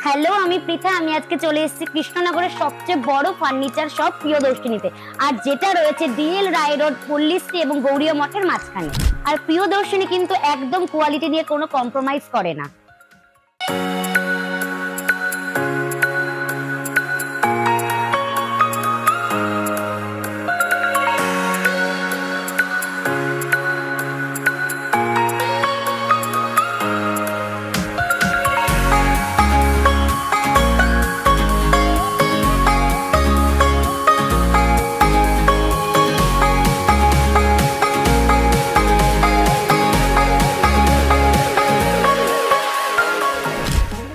Hello, আমি পৃথা। আমি আজকে চলে এসেছি কৃষ্ণনগরের সবচেয়ে বড় ফার্নিচার শপ প্রিয়দর্শিনীতে। আর যেটা রয়েছে ডিএল রায় রোড, পল্লীশ্রী এবং গৌরীয় মঠের মাঝখানে। আর প্রিয়দর্শিনী কিন্তু একদম কোয়ালিটি নিয়ে কোনো কম্প্রোমাইজ করে না।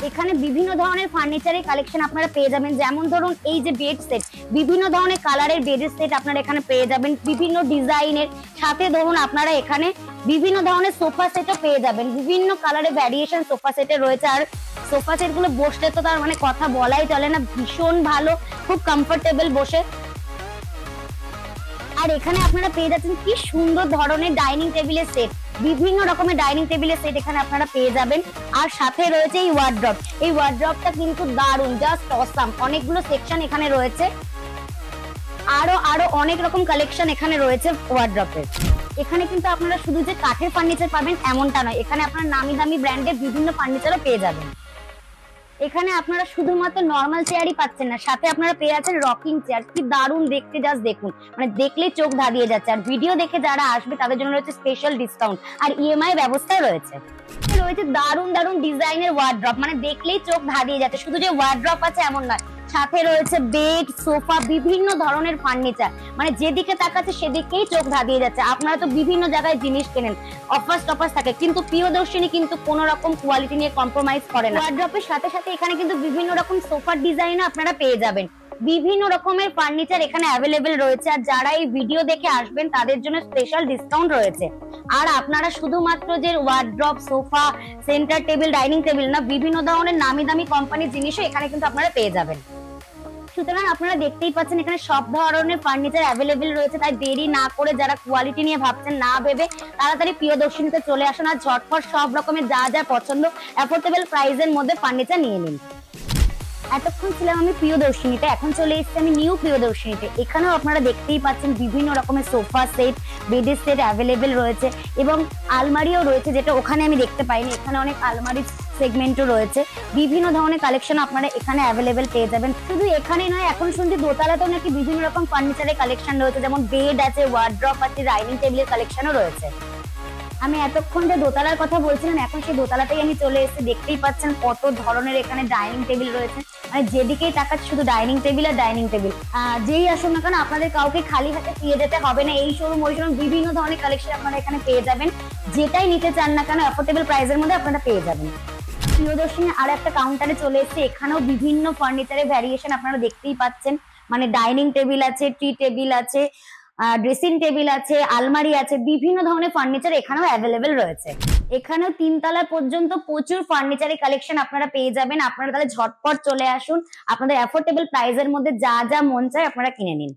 এখানে বিভিন্ন ধরনের ফার্নিচারের কালেকশন আপনারা পেয়ে যাবেন। যেমন ধরুন এই যে বেড সেট, বিভিন্ন ধরনের কালারের বেডের সেট আপনারা এখানে পেয়ে যাবেন, বিভিন্ন ডিজাইনের। সাথে ধরুন আপনারা এখানে বিভিন্ন ধরনের সোফা সেটও পেয়ে যাবেন, বিভিন্ন কালারের ভ্যারিয়েশন সোফা সেটে রয়েছে। আর সোফা সেট গুলো বসলে তো তার মানে কথা বলাই চলে না, ভীষণ ভালো, খুব কমফোর্টেবল বসে। আর এখানে আপনারা পেয়ে যাচ্ছেন কি সুন্দর ধরনের ডাইনিং টেবিলের সেট, বিভিন্ন রকমের ডাইনিং টেবিলের সেট এখানে আপনারা পেয়ে যাবেন। আর সাথে রয়েছে এই ওয়ার্ড্রপ। এই ওয়ার্ড্রপটা কিন্তু দারুণ, জাস্ট অসাম। অনেকগুলো সেকশন এখানে রয়েছে, আরো অনেক রকম কালেকশন এখানে রয়েছে ওয়ার্ড্রপের। এখানে কিন্তু আপনারা শুধু যে কাঠের ফার্নিচার পাবেন এমনটা নয়, এখানে আপনারা নামি দামি ব্র্যান্ডের বিভিন্ন ফার্নিচারও পেয়ে যাবেন। এখানে আপনারা শুধুমাত্র নরমাল চেয়ারই পাচ্ছেন না, সাথে আপনারা পেয়ে যাচ্ছেন রকিং চেয়ার। কি দারুণ দেখতে, জাস্ট দেখুন, মানে দেখলেই চোখ ধাঁধিয়ে যাচ্ছে। আর ভিডিও দেখে যারা আসবে তাদের জন্য রয়েছে স্পেশাল ডিসকাউন্ট আর ইএমআই ব্যবস্থা রয়েছে। রয়েছে দারুণ দারুণ ডিজাইনের ওয়ার্ড্রপ, মানে দেখলেই চোখ ধাঁধিয়ে যাচ্ছে। শুধু যে ওয়ার্ড্রপ আছে এমন নয়, সাথে রয়েছে বেড, সোফা, বিভিন্ন ধরনের ফার্নিচার, মানে যেদিকে তাকাচ্ছে সেদিকেই চোখ ধাঁধিয়ে যাচ্ছে। আপনারা তো বিভিন্ন জায়গায় জিনিস কেনেন, অফার টফার থাকে, কিন্তু প্রিয়দর্শিনী কিন্তু কোনো রকম কোয়ালিটি নিয়ে কম্প্রোমাইজ করে না। ওয়ার্ড্রপের সাথে সাথে এখানে কিন্তু বিভিন্ন রকম সোফার ডিজাইনও আপনারা পেয়ে যাবেন। বিভিন্ন রকমের ফার্নিচার এখানে অ্যাভেলেবেল রয়েছে। আর যারা এই ভিডিও দেখে আসবেন তাদের জন্য স্পেশাল ডিসকাউন্ট রয়েছে। আর আপনারা শুধুমাত্র যে wardrobe, sofa, centre table, dining table না, বিভিন্ন ধরনের নামি দামি কোম্পানির জিনিসও এখানে কিন্তু আপনারা পেয়ে যাবেন। সুতরাং আপনারা দেখতেই পাচ্ছেন এখানে সব ধরনের ফার্নিচার অ্যাভেলেবেল রয়েছে। তাই দেরি না করে যারা কোয়ালিটি নিয়ে ভাবছেন, না ভেবে তাড়াতাড়ি প্রিয়দর্শিনীতে চলে আসুন আর ঝটপট সব রকমের যা যা পছন্দ অ্যাফোর্ডেবল প্রাইসের মধ্যে ফার্নিচার নিয়ে নিন। এতক্ষণ ছিলাম আমি প্রিয়দর্শিনীতে, এখন চলে এসেছি আমি নিউ প্রিয়দর্শিনীতে। এখানেও আপনারা দেখতেই পাচ্ছেন বিভিন্ন রকমের সোফা সেট, বেডের সেট অ্যাভেলেবেল রয়েছে এবং আলমারিও রয়েছে, যেটা ওখানে আমি দেখতে পাইনি। এখানে অনেক আলমারি সেগমেন্টও রয়েছে, বিভিন্ন ধরনের কালেকশন আপনারা এখানে অ্যাভেলেবেল পেয়ে যাবেন। শুধু এখানে নয়, এখন শুনছি দোতলাতেও নাকি বিভিন্ন রকম ফার্নিচারের কালেকশন রয়েছে, যেমন বেড আছে, ওয়ার্ড্রপ আছে, ডাইনিং টেবিলের কালেকশনও রয়েছে। আমি এতক্ষণ যে দোতলার কথা বলছিলাম, এখন সেই দোতলাতেই আমি চলে এসেছি। দেখতেই পাচ্ছেন কত ধরনের এখানে ডাইনিং টেবিল রয়েছে, মানে যেদিকেই তাকাচ্ছে শুধু ডাইনিং টেবিল আর ডাইনিং টেবিল। যেই আসুন না কেন আপনাদের কাউকে খালি হাতে ফিরে যেতে হবে না। এই শোরুম ওই শোরুম বিভিন্ন ধরনের কালেকশন আপনারা এখানে পেয়ে যাবেন। যেটাই নিতে চান না কেন অ্যাফোর্ডেবল প্রাইসের মধ্যে আপনারা পেয়ে যাবেন। প্রিয়দর্শিনী আর একটা কাউন্টারে চলে এসেছি, এখানেও বিভিন্ন ফার্নিচারের ভ্যারিয়েশন আপনারা দেখতেই পাচ্ছেন। মানে ডাইনিং টেবিল আছে, টি টেবিল আছে, ড্রেসিং টেবিল আছে, আলমারি আছে, বিভিন্ন ধরনের ফার্নিচার এখানেও অ্যাভেলেবেল রয়েছে। এখানেও 3 তলা পর্যন্ত প্রচুর ফার্নিচারের কালেকশন আপনারা পেয়ে যাবেন। আপনারা তাহলে ঝটপট চলে আসুন, আপনাদের অ্যাফোর্ডেবল প্রাইসের মধ্যে যা যা মন চায় আপনারা কিনে নিন।